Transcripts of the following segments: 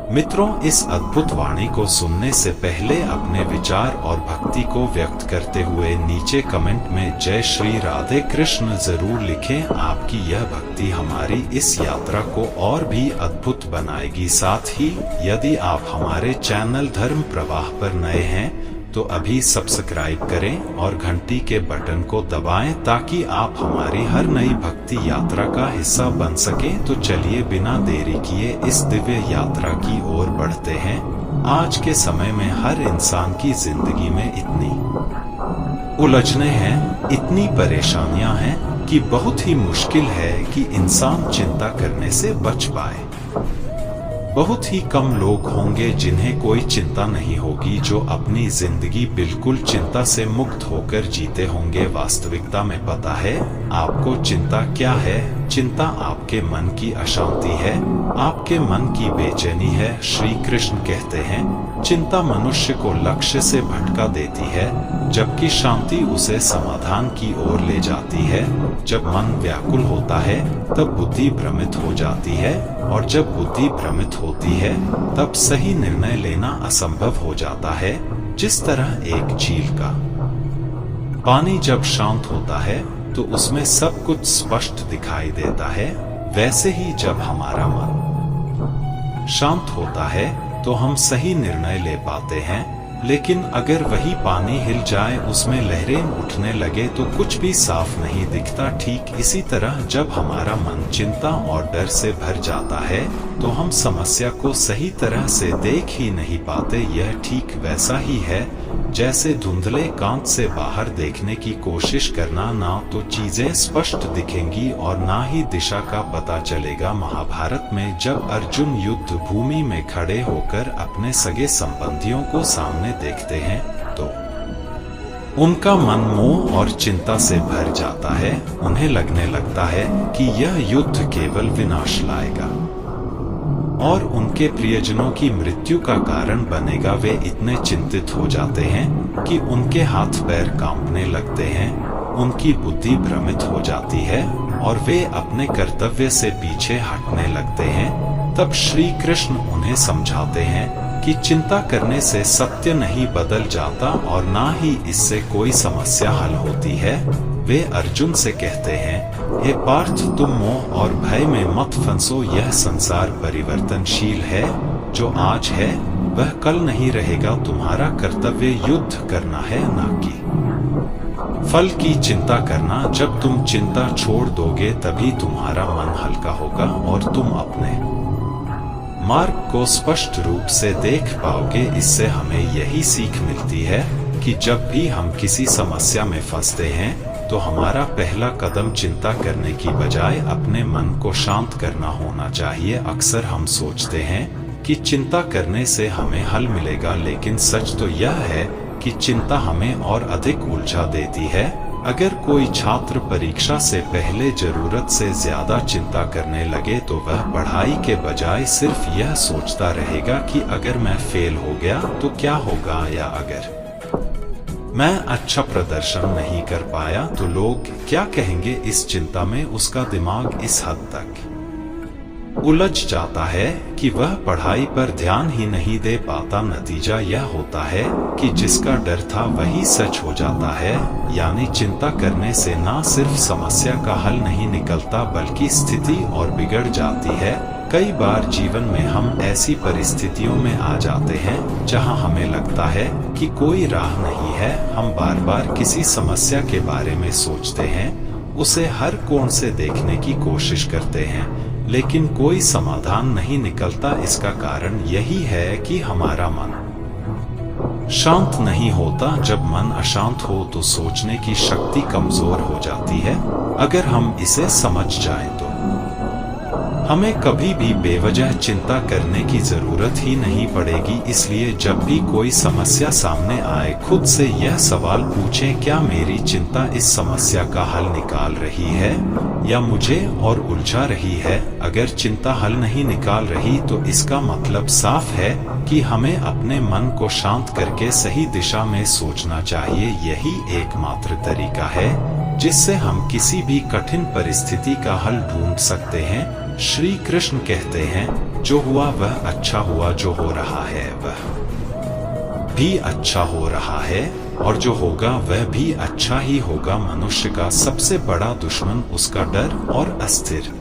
मित्रों, इस अद्भुत वाणी को सुनने से पहले अपने विचार और भक्ति को व्यक्त करते हुए नीचे कमेंट में जय श्री राधे कृष्ण जरूर लिखें। आपकी यह भक्ति हमारी इस यात्रा को और भी अद्भुत बनाएगी। साथ ही यदि आप हमारे चैनल धर्म प्रवाह पर नए हैं तो अभी सब्सक्राइब करें और घंटी के बटन को दबाएं ताकि आप हमारी हर नई भक्ति यात्रा का हिस्सा बन सकें। तो चलिए बिना देरी किए इस दिव्य यात्रा की ओर बढ़ते हैं। आज के समय में हर इंसान की जिंदगी में इतनी उलझनें हैं, इतनी परेशानियां हैं कि बहुत ही मुश्किल है कि इंसान चिंता करने से बच पाए। बहुत ही कम लोग होंगे जिन्हें कोई चिंता नहीं होगी, जो अपनी जिंदगी बिल्कुल चिंता से मुक्त होकर जीते होंगे। वास्तविकता में पता है आपको चिंता क्या है? चिंता आपके मन की अशांति है, आपके मन की बेचैनी है। श्री कृष्ण कहते हैं चिंता मनुष्य को लक्ष्य से भटका देती है, जबकि शांति उसे समाधान की ओर ले जाती है। जब मन व्याकुल होता है तब बुद्धि भ्रमित हो जाती है, और जब बुद्धि भ्रमित होती है तब सही निर्णय लेना असंभव हो जाता है। जिस तरह एक झील का पानी जब शांत होता है तो उसमें सब कुछ स्पष्ट दिखाई देता है, वैसे ही जब हमारा मन शांत होता है तो हम सही निर्णय ले पाते हैं। लेकिन अगर वही पानी हिल जाए, उसमें लहरें उठने लगे तो कुछ भी साफ नहीं दिखता। ठीक इसी तरह जब हमारा मन चिंता और डर से भर जाता है तो हम समस्या को सही तरह से देख ही नहीं पाते। यह ठीक वैसा ही है जैसे धुंधले कांच से बाहर देखने की कोशिश करना, ना तो चीजें स्पष्ट दिखेंगी और ना ही दिशा का पता चलेगा। महाभारत में जब अर्जुन युद्ध भूमि में खड़े होकर अपने सगे संबंधियों को सामने देखते हैं तो उनका मन मोह और चिंता से भर जाता है। उन्हें लगने लगता है कि यह युद्ध केवल विनाश लाएगा और उनके प्रियजनों की मृत्यु का कारण बनेगा। वे इतने चिंतित हो जाते हैं कि उनके हाथ पैर कांपने लगते हैं, उनकी बुद्धि भ्रमित हो जाती है और वे अपने कर्तव्य से पीछे हटने लगते हैं। तब श्री कृष्ण उन्हें समझाते हैं कि चिंता करने से सत्य नहीं बदल जाता और ना ही इससे कोई समस्या हल होती है। वे अर्जुन से कहते हैं, हे पार्थ, तुम मोह और भय में मत फंसो। यह संसार परिवर्तनशील है, जो आज है वह कल नहीं रहेगा। तुम्हारा कर्तव्य युद्ध करना है, ना कि फल की चिंता करना। जब तुम चिंता छोड़ दोगे तभी तुम्हारा मन हल्का होगा और तुम अपने मार्ग को स्पष्ट रूप से देख पाओगे। इससे हमें यही सीख मिलती है कि जब भी हम किसी समस्या में फंसते हैं तो हमारा पहला कदम चिंता करने की बजाय अपने मन को शांत करना होना चाहिए। अक्सर हम सोचते हैं कि चिंता करने से हमें हल मिलेगा, लेकिन सच तो यह है कि चिंता हमें और अधिक उलझा देती है। अगर कोई छात्र परीक्षा से पहले जरूरत से ज्यादा चिंता करने लगे तो वह पढ़ाई के बजाय सिर्फ यह सोचता रहेगा कि अगर मैं फेल हो गया तो क्या होगा, या अगर मैं अच्छा प्रदर्शन नहीं कर पाया तो लोग क्या कहेंगे। इस चिंता में उसका दिमाग इस हद तक उलझ जाता है कि वह पढ़ाई पर ध्यान ही नहीं दे पाता। नतीजा यह होता है कि जिसका डर था वही सच हो जाता है। यानी चिंता करने से ना सिर्फ समस्या का हल नहीं निकलता बल्कि स्थिति और बिगड़ जाती है। कई बार जीवन में हम ऐसी परिस्थितियों में आ जाते हैं जहां हमें लगता है कि कोई राह नहीं है। हम बार बार किसी समस्या के बारे में सोचते हैं, उसे हर कोण से देखने की कोशिश करते हैं, लेकिन कोई समाधान नहीं निकलता। इसका कारण यही है कि हमारा मन शांत नहीं होता। जब मन अशांत हो तो सोचने की शक्ति कमजोर हो जाती है। अगर हम इसे समझ जाएं तो हमें कभी भी बेवजह चिंता करने की जरूरत ही नहीं पड़ेगी। इसलिए जब भी कोई समस्या सामने आए, खुद से यह सवाल पूछें, क्या मेरी चिंता इस समस्या का हल निकाल रही है या मुझे और उलझा रही है? अगर चिंता हल नहीं निकाल रही तो इसका मतलब साफ है कि हमें अपने मन को शांत करके सही दिशा में सोचना चाहिए। यही एकमात्र तरीका है जिससे हम किसी भी कठिन परिस्थिति का हल ढूंढ सकते हैं। श्री कृष्ण कहते हैं, जो हुआ वह अच्छा हुआ, जो हो रहा है वह भी अच्छा हो रहा है, और जो होगा वह भी अच्छा ही होगा। मनुष्य का सबसे बड़ा दुश्मन उसका डर और अस्थिर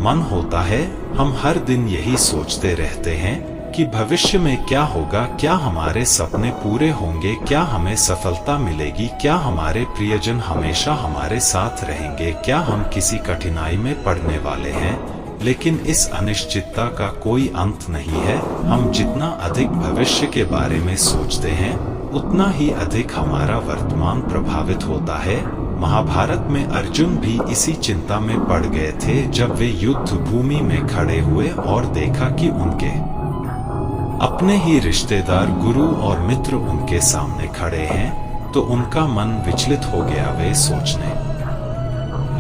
मन होता है। हम हर दिन यही सोचते रहते हैं कि भविष्य में क्या होगा, क्या हमारे सपने पूरे होंगे, क्या हमें सफलता मिलेगी, क्या हमारे प्रियजन हमेशा हमारे साथ रहेंगे, क्या हम किसी कठिनाई में पड़ने वाले हैं। लेकिन इस अनिश्चितता का कोई अंत नहीं है। हम जितना अधिक भविष्य के बारे में सोचते हैं, उतना ही अधिक हमारा वर्तमान प्रभावित होता है। महाभारत में अर्जुन भी इसी चिंता में पड़ गए थे जब वे युद्ध भूमि में खड़े हुए और देखा कि उनके अपने ही रिश्तेदार, गुरु और मित्र उनके सामने खड़े हैं, तो उनका मन विचलित हो गया। वे सोचने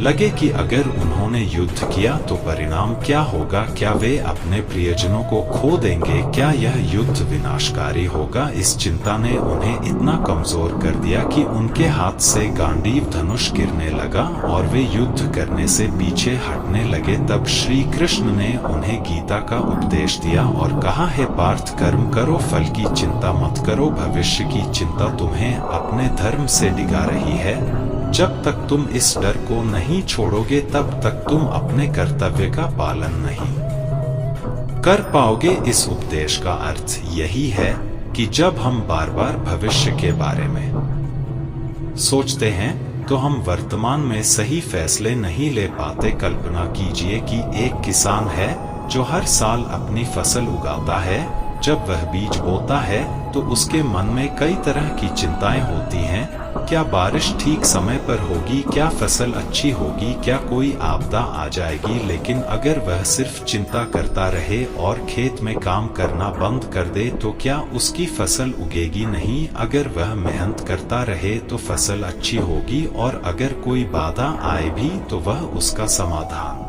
लगे कि अगर उन्होंने युद्ध किया तो परिणाम क्या होगा, क्या वे अपने प्रियजनों को खो देंगे, क्या यह युद्ध विनाशकारी होगा। इस चिंता ने उन्हें इतना कमजोर कर दिया कि उनके हाथ से गांडीव धनुष गिरने लगा और वे युद्ध करने से पीछे हटने लगे। तब श्री कृष्ण ने उन्हें गीता का उपदेश दिया और कहा, हे पार्थ, कर्म करो, फल की चिंता मत करो। भविष्य की चिंता तुम्हें अपने धर्म से डिगा रही है। जब तक तुम इस डर को नहीं छोड़ोगे, तब तक तुम अपने कर्तव्य का पालन नहीं कर पाओगे। इस उपदेश का अर्थ यही है कि जब हम बार बार भविष्य के बारे में सोचते हैं तो हम वर्तमान में सही फैसले नहीं ले पाते। कल्पना कीजिए कि एक किसान है जो हर साल अपनी फसल उगाता है। जब वह बीज बोता है तो उसके मन में कई तरह की चिंताएं होती हैं। क्या बारिश ठीक समय पर होगी, क्या फसल अच्छी होगी, क्या कोई आपदा आ जाएगी। लेकिन अगर वह सिर्फ चिंता करता रहे और खेत में काम करना बंद कर दे तो क्या उसकी फसल उगेगी नहीं। अगर वह मेहनत करता रहे तो फसल अच्छी होगी, और अगर कोई बाधा आए भी तो वह उसका समाधान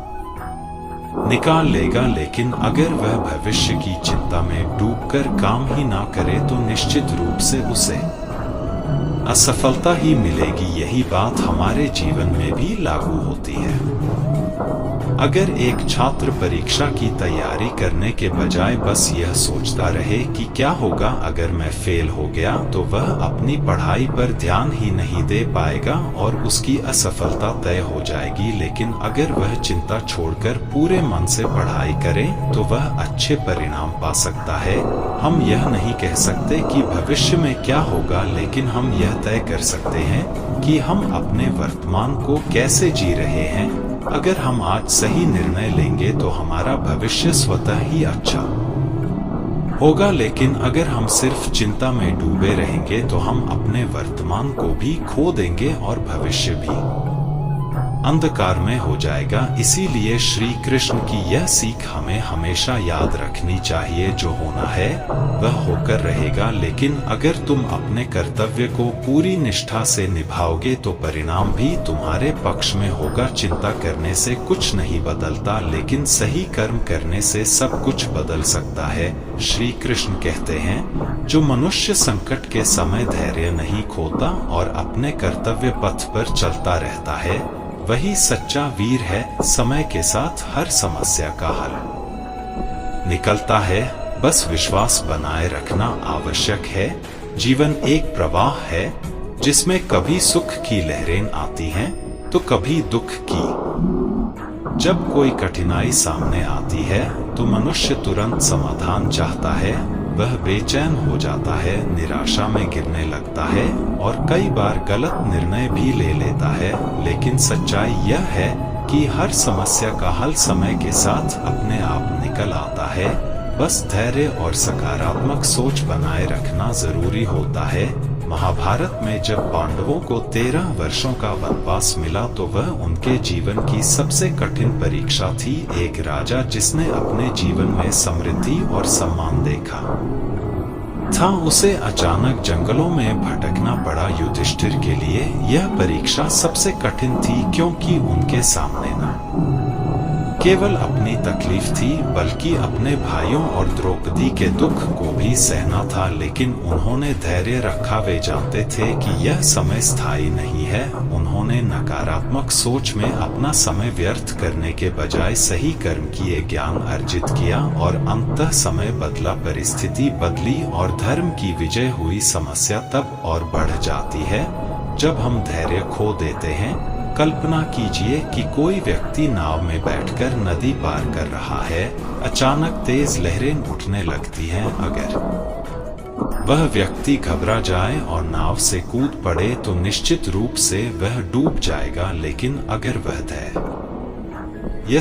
निकाल लेगा। लेकिन अगर वह भविष्य की चिंता में डूबकर काम ही ना करे तो निश्चित रूप से उसे असफलता ही मिलेगी। यही बात हमारे जीवन में भी लागू होती है। अगर एक छात्र परीक्षा की तैयारी करने के बजाय बस यह सोचता रहे कि क्या होगा अगर मैं फेल हो गया, तो वह अपनी पढ़ाई पर ध्यान ही नहीं दे पाएगा और उसकी असफलता तय हो जाएगी। लेकिन अगर वह चिंता छोड़कर पूरे मन से पढ़ाई करे तो वह अच्छे परिणाम पा सकता है। हम यह नहीं कह सकते कि भविष्य में क्या होगा, लेकिन हम यह तय कर सकते हैं कि हम अपने वर्तमान को कैसे जी रहे हैं। अगर हम आज सही निर्णय लेंगे तो हमारा भविष्य स्वतः ही अच्छा होगा। लेकिन अगर हम सिर्फ चिंता में डूबे रहेंगे तो हम अपने वर्तमान को भी खो देंगे और भविष्य भी अंधकार में हो जाएगा। इसीलिए श्री कृष्ण की यह सीख हमें हमेशा याद रखनी चाहिए, जो होना है वह होकर रहेगा। लेकिन अगर तुम अपने कर्तव्य को पूरी निष्ठा से निभाओगे तो परिणाम भी तुम्हारे पक्ष में होगा। चिंता करने से कुछ नहीं बदलता, लेकिन सही कर्म करने से सब कुछ बदल सकता है। श्री कृष्ण कहते हैं, जो मनुष्य संकट के समय धैर्य नहीं खोता और अपने कर्तव्य पथ पर चलता रहता है, वही सच्चा वीर है। समय के साथ हर समस्या का हल निकलता है, बस विश्वास बनाए रखना आवश्यक है। जीवन एक प्रवाह है जिसमें कभी सुख की लहरें आती हैं तो कभी दुख की। जब कोई कठिनाई सामने आती है तो मनुष्य तुरंत समाधान चाहता है। वह बेचैन हो जाता है, निराशा में गिरने लगता है और कई बार गलत निर्णय भी ले लेता है। लेकिन सच्चाई यह है कि हर समस्या का हल समय के साथ अपने आप निकल आता है। बस धैर्य और सकारात्मक सोच बनाए रखना जरूरी होता है। महाभारत में जब पांडवों को 13 वर्षों का वनवास मिला तो वह उनके जीवन की सबसे कठिन परीक्षा थी। एक राजा जिसने अपने जीवन में समृद्धि और सम्मान देखा था, उसे अचानक जंगलों में भटकना पड़ा। युधिष्ठिर के लिए यह परीक्षा सबसे कठिन थी, क्योंकि उनके सामने न केवल अपनी तकलीफ थी, बल्कि अपने भाइयों और द्रौपदी के दुख को भी सहना था। लेकिन उन्होंने धैर्य रखा। वे जानते थे कि यह समय स्थायी नहीं है। उन्होंने नकारात्मक सोच में अपना समय व्यर्थ करने के बजाय सही कर्म किए ज्ञान अर्जित किया और अंततः समय बदला, परिस्थिति बदली और धर्म की विजय हुई। समस्या तब और बढ़ जाती है जब हम धैर्य खो देते हैं। कल्पना कीजिए कि कोई व्यक्ति नाव में बैठकर नदी पार कर रहा है। अचानक तेज लहरें उठने लगती हैं। अगर वह व्यक्ति घबरा जाए और नाव से कूद पड़े तो निश्चित रूप से वह डूब जाएगा। लेकिन अगर वह धैर्य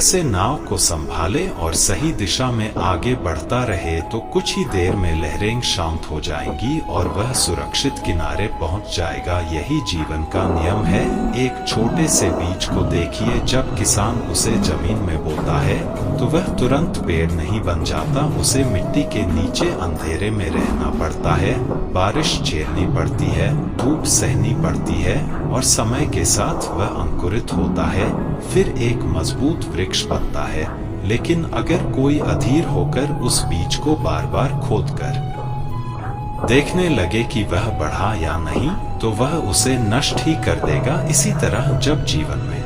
से नाव को संभाले और सही दिशा में आगे बढ़ता रहे तो कुछ ही देर में लहरें शांत हो जाएंगी और वह सुरक्षित किनारे पहुंच जाएगा। यही जीवन का नियम है। एक छोटे से बीज को देखिए, जब किसान उसे जमीन में बोता है तो वह तुरंत पेड़ नहीं बन जाता। उसे मिट्टी के नीचे अंधेरे में रहना पड़ता है, बारिश झेलनी पड़ती है, धूप सहनी पड़ती है और समय के साथ वह अंकुरित होता है, फिर एक मजबूत वृक्ष बनता है। लेकिन अगर कोई अधीर होकर उस बीज को बार बार खोदकर देखने लगे कि वह बढ़ा या नहीं, तो वह उसे नष्ट ही कर देगा। इसी तरह जब जीवन में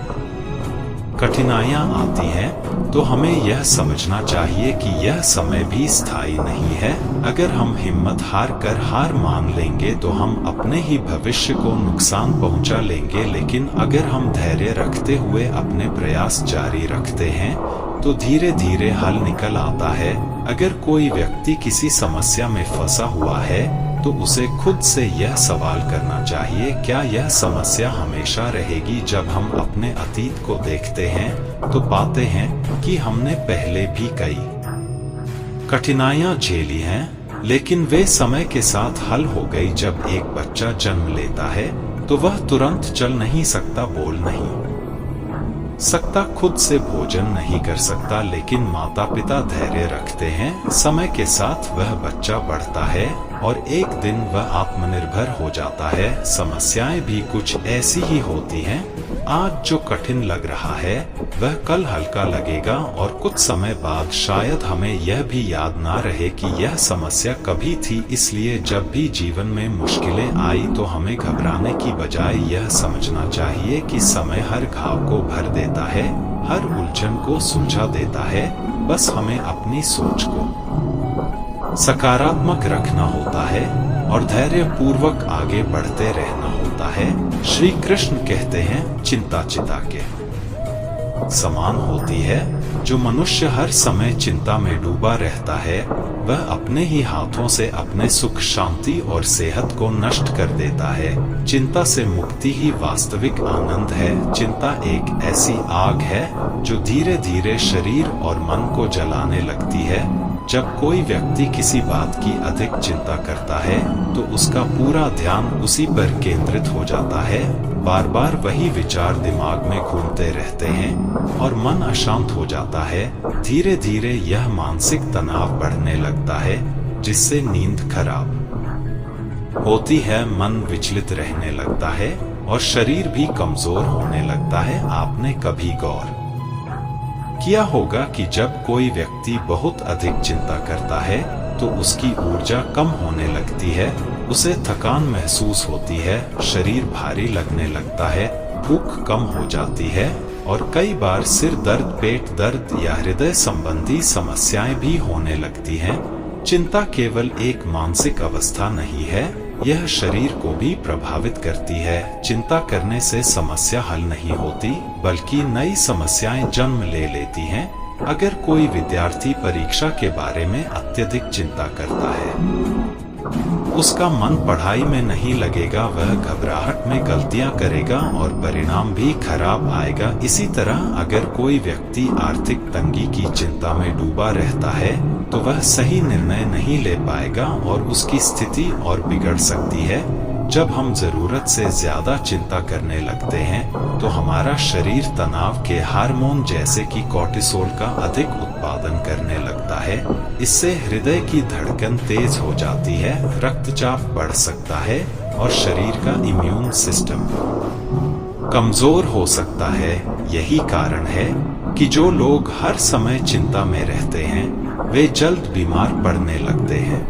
कठिनाइयां आती हैं तो हमें यह समझना चाहिए कि यह समय भी स्थायी नहीं है। अगर हम हिम्मत हार मान लेंगे तो हम अपने ही भविष्य को नुकसान पहुंचा लेंगे। लेकिन अगर हम धैर्य रखते हुए अपने प्रयास जारी रखते हैं तो धीरे धीरे हल निकल आता है। अगर कोई व्यक्ति किसी समस्या में फंसा हुआ है तो उसे खुद से यह सवाल करना चाहिए, क्या यह समस्या हमेशा रहेगी? जब हम अपने अतीत को देखते हैं तो पाते हैं कि हमने पहले भी कई कठिनाइयां झेली हैं, लेकिन वे समय के साथ हल हो गई। जब एक बच्चा जन्म लेता है तो वह तुरंत चल नहीं सकता, बोल नहीं सकता, खुद से भोजन नहीं कर सकता, लेकिन माता पिता धैर्य रखते हैं। समय के साथ वह बच्चा बढ़ता है और एक दिन वह आत्मनिर्भर हो जाता है। समस्याएं भी कुछ ऐसी ही होती हैं। आज जो कठिन लग रहा है वह कल हल्का लगेगा और कुछ समय बाद शायद हमें यह भी याद ना रहे कि यह समस्या कभी थी। इसलिए जब भी जीवन में मुश्किलें आई तो हमें घबराने की बजाय यह समझना चाहिए कि समय हर घाव को भर देता है, हर उलझन को सुलझा देता है। बस हमें अपनी सोच को सकारात्मक रखना होता है और धैर्य पूर्वक आगे बढ़ते रहना होता है। श्री कृष्ण कहते हैं, चिंता चिता के समान होती है। जो मनुष्य हर समय चिंता में डूबा रहता है वह अपने ही हाथों से अपने सुख, शांति और सेहत को नष्ट कर देता है। चिंता से मुक्ति ही वास्तविक आनंद है। चिंता एक ऐसी आग है जो धीरे धीरे शरीर और मन को जलाने लगती है। जब कोई व्यक्ति किसी बात की अधिक चिंता करता है तो उसका पूरा ध्यान उसी पर केंद्रित हो जाता है। बार बार वही विचार दिमाग में घूमते रहते हैं और मन अशांत हो जाता है। धीरे धीरे यह मानसिक तनाव बढ़ने लगता है, जिससे नींद खराब होती है, मन विचलित रहने लगता है और शरीर भी कमजोर होने लगता है। आपने कभी गौर किया होगा कि जब कोई व्यक्ति बहुत अधिक चिंता करता है तो उसकी ऊर्जा कम होने लगती है, उसे थकान महसूस होती है, शरीर भारी लगने लगता है, भूख कम हो जाती है और कई बार सिर दर्द, पेट दर्द या हृदय संबंधी समस्याएं भी होने लगती हैं। चिंता केवल एक मानसिक अवस्था नहीं है, यह शरीर को भी प्रभावित करती है। चिंता करने से समस्या हल नहीं होती, बल्कि नई समस्याएं जन्म ले लेती हैं। अगर कोई विद्यार्थी परीक्षा के बारे में अत्यधिक चिंता करता है, उसका मन पढ़ाई में नहीं लगेगा, वह घबराहट में गलतियां करेगा और परिणाम भी खराब आएगा। इसी तरह अगर कोई व्यक्ति आर्थिक तंगी की चिंता में डूबा रहता है तो वह सही निर्णय नहीं ले पाएगा और उसकी स्थिति और बिगड़ सकती है। जब हम जरूरत से ज्यादा चिंता करने लगते हैं तो हमारा शरीर तनाव के हार्मोन जैसे कि कोर्टिसोल का अधिक उत्पादन करने लगता है। इससे हृदय की धड़कन तेज हो जाती है, रक्तचाप बढ़ सकता है और शरीर का इम्यून सिस्टम कमजोर हो सकता है। यही कारण है कि जो लोग हर समय चिंता में रहते हैं वे जल्द बीमार पड़ने लगते हैं।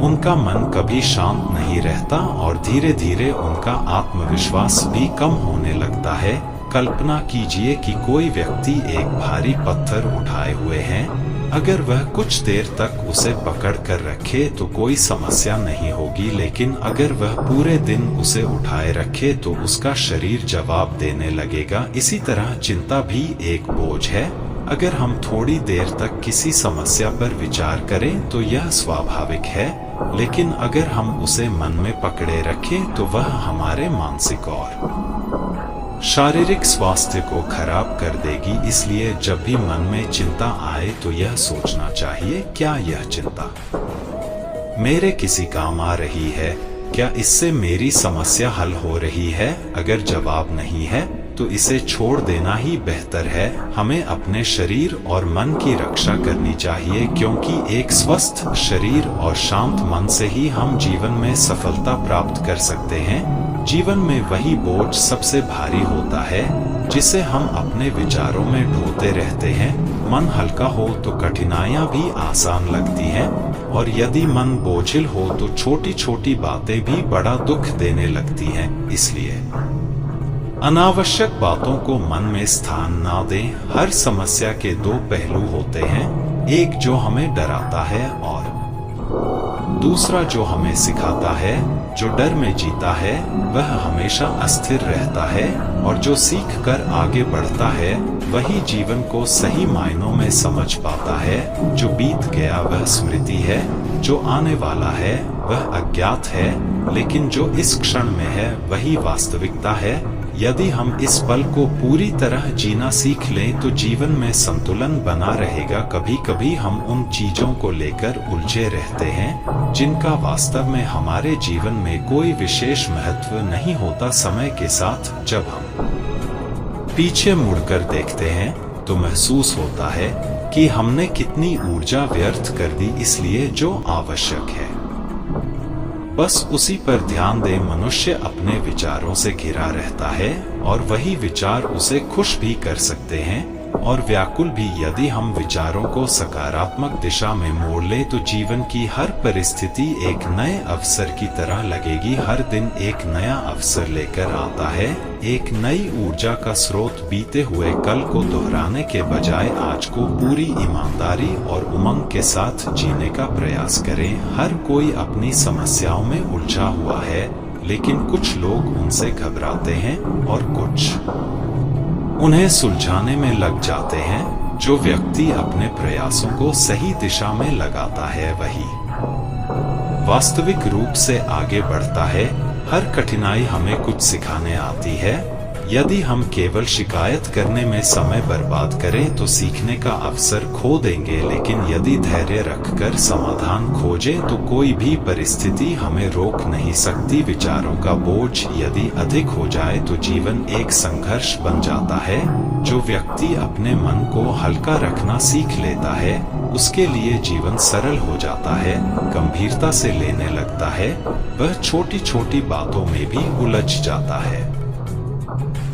उनका मन कभी शांत नहीं रहता और धीरे धीरे उनका आत्मविश्वास भी कम होने लगता है। कल्पना कीजिए कि कोई व्यक्ति एक भारी पत्थर उठाए हुए है। अगर वह कुछ देर तक उसे पकड़ कर रखे तो कोई समस्या नहीं होगी, लेकिन अगर वह पूरे दिन उसे उठाए रखे तो उसका शरीर जवाब देने लगेगा। इसी तरह चिंता भी एक बोझ है। अगर हम थोड़ी देर तक किसी समस्या पर विचार करें तो यह स्वाभाविक है, लेकिन अगर हम उसे मन में पकड़े रखें तो वह हमारे मानसिक और शारीरिक स्वास्थ्य को खराब कर देगी। इसलिए जब भी मन में चिंता आए तो यह सोचना चाहिए, क्या यह चिंता मेरे किसी काम आ रही है? क्या इससे मेरी समस्या हल हो रही है? अगर जवाब नहीं है तो इसे छोड़ देना ही बेहतर है। हमें अपने शरीर और मन की रक्षा करनी चाहिए, क्योंकि एक स्वस्थ शरीर और शांत मन से ही हम जीवन में सफलता प्राप्त कर सकते हैं। जीवन में वही बोझ सबसे भारी होता है जिसे हम अपने विचारों में ढोते रहते हैं। मन हल्का हो तो कठिनाइयां भी आसान लगती हैं, और यदि मन बोझिल हो तो छोटी छोटी बातें भी बड़ा दुख देने लगती हैं। इसलिए अनावश्यक बातों को मन में स्थान ना दें। हर समस्या के दो पहलू होते हैं, एक जो हमें डराता है और दूसरा जो हमें सिखाता है। जो डर में जीता है वह हमेशा अस्थिर रहता है, और जो सीख कर आगे बढ़ता है वही जीवन को सही मायनों में समझ पाता है। जो बीत गया वह स्मृति है, जो आने वाला है वह अज्ञात है, लेकिन जो इस क्षण में है वही वास्तविकता है। यदि हम इस पल को पूरी तरह जीना सीख लें तो जीवन में संतुलन बना रहेगा। कभी कभी हम उन चीजों को लेकर उलझे रहते हैं जिनका वास्तव में हमारे जीवन में कोई विशेष महत्व नहीं होता। समय के साथ जब हम पीछे मुड़कर देखते हैं तो महसूस होता है कि हमने कितनी ऊर्जा व्यर्थ कर दी, इसलिए जो आवश्यक है बस उसी पर ध्यान दें। मनुष्य अपने विचारों से घिरा रहता है और वही विचार उसे खुश भी कर सकते हैं और व्याकुल भी। यदि हम विचारों को सकारात्मक दिशा में मोड़ ले तो जीवन की हर परिस्थिति एक नए अवसर की तरह लगेगी। हर दिन एक नया अवसर लेकर आता है, एक नई ऊर्जा का स्रोत। बीते हुए कल को दोहराने के बजाय आज को पूरी ईमानदारी और उमंग के साथ जीने का प्रयास करें। हर कोई अपनी समस्याओं में उलझा हुआ है, लेकिन कुछ लोग उनसे घबराते हैं और कुछ उन्हें सुलझाने में लग जाते हैं। जो व्यक्ति अपने प्रयासों को सही दिशा में लगाता है वही वास्तविक रूप से आगे बढ़ता है। हर कठिनाई हमें कुछ सिखाने आती है। यदि हम केवल शिकायत करने में समय बर्बाद करें तो सीखने का अवसर खो देंगे, लेकिन यदि धैर्य रखकर समाधान खोजें तो कोई भी परिस्थिति हमें रोक नहीं सकती। विचारों का बोझ यदि अधिक हो जाए तो जीवन एक संघर्ष बन जाता है। जो व्यक्ति अपने मन को हल्का रखना सीख लेता है उसके लिए जीवन सरल हो जाता है, गंभीरता से लेने लगता है, वह छोटी छोटी बातों में भी उलझ जाता है।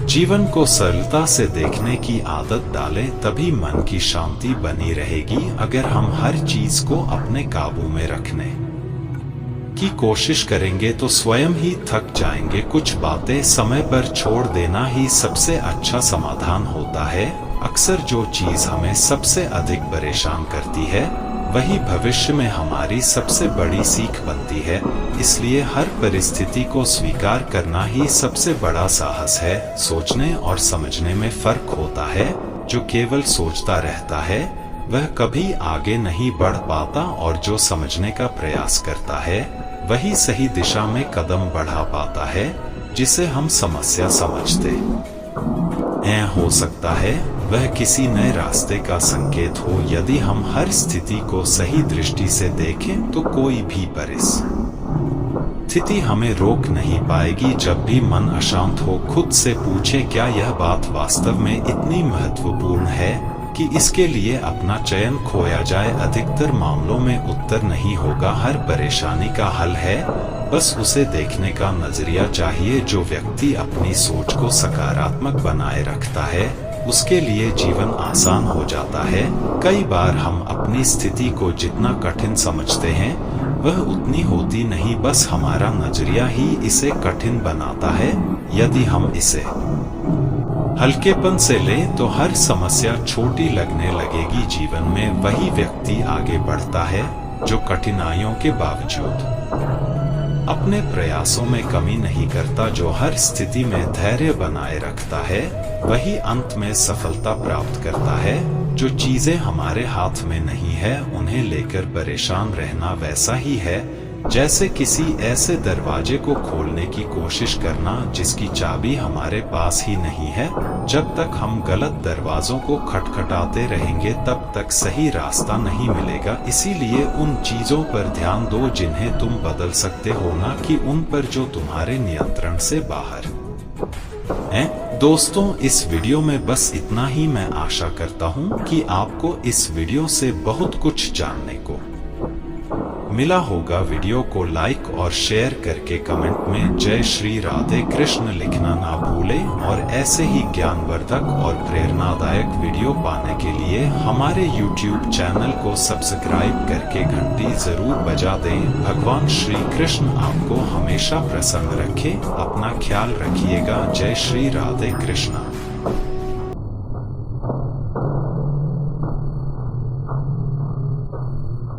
जीवन को सरलता से देखने की आदत डालें, तभी मन की शांति बनी रहेगी। अगर हम हर चीज को अपने काबू में रखने की कोशिश करेंगे तो स्वयं ही थक जाएंगे। कुछ बातें समय पर छोड़ देना ही सबसे अच्छा समाधान होता है। अक्सर जो चीज हमें सबसे अधिक परेशान करती है वही भविष्य में हमारी सबसे बड़ी सीख बनती है। इसलिए हर परिस्थिति को स्वीकार करना ही सबसे बड़ा साहस है। सोचने और समझने में फर्क होता है। जो केवल सोचता रहता है वह कभी आगे नहीं बढ़ पाता, और जो समझने का प्रयास करता है वही सही दिशा में कदम बढ़ा पाता है। जिसे हम समस्या समझते हैं हो सकता है वह किसी नए रास्ते का संकेत हो। यदि हम हर स्थिति को सही दृष्टि से देखें तो कोई भी परिस्थिति हमें रोक नहीं पाएगी। जब भी मन अशांत हो खुद से पूछें, क्या यह बात वास्तव में इतनी महत्वपूर्ण है कि इसके लिए अपना चयन खोया जाए? अधिकतर मामलों में उत्तर नहीं होगा। हर परेशानी का हल है, बस उसे देखने का नजरिया चाहिए। जो व्यक्ति अपनी सोच को सकारात्मक बनाए रखता है उसके लिए जीवन आसान हो जाता है। कई बार हम अपनी स्थिति को जितना कठिन समझते हैं वह उतनी होती नहीं, बस हमारा नजरिया ही इसे कठिन बनाता है। यदि हम इसे हल्केपन से लें तो हर समस्या छोटी लगने लगेगी। जीवन में वही व्यक्ति आगे बढ़ता है जो कठिनाइयों के बावजूद अपने प्रयासों में कमी नहीं करता, जो हर स्थिति में धैर्य बनाए रखता है। वही अंत में सफलता प्राप्त करता है। जो चीजें हमारे हाथ में नहीं है उन्हें लेकर परेशान रहना वैसा ही है जैसे किसी ऐसे दरवाजे को खोलने की कोशिश करना जिसकी चाबी हमारे पास ही नहीं है। जब तक हम गलत दरवाजों को खटखटाते रहेंगे तब तक सही रास्ता नहीं मिलेगा। इसीलिए उन चीजों पर ध्यान दो जिन्हें तुम बदल सकते हो, ना कि उन पर जो तुम्हारे नियंत्रण से बाहर हैं। दोस्तों, इस वीडियो में बस इतना ही। मैं आशा करता हूँ कि आपको इस वीडियो से बहुत कुछ जानने को मिला होगा। वीडियो को लाइक और शेयर करके कमेंट में जय श्री राधे कृष्ण लिखना ना भूलें और ऐसे ही ज्ञानवर्धक और प्रेरणादायक वीडियो पाने के लिए हमारे YouTube चैनल को सब्सक्राइब करके घंटी जरूर बजा दें। भगवान श्री कृष्ण आपको हमेशा प्रसन्न रखे। अपना ख्याल रखिएगा। जय श्री राधे कृष्ण।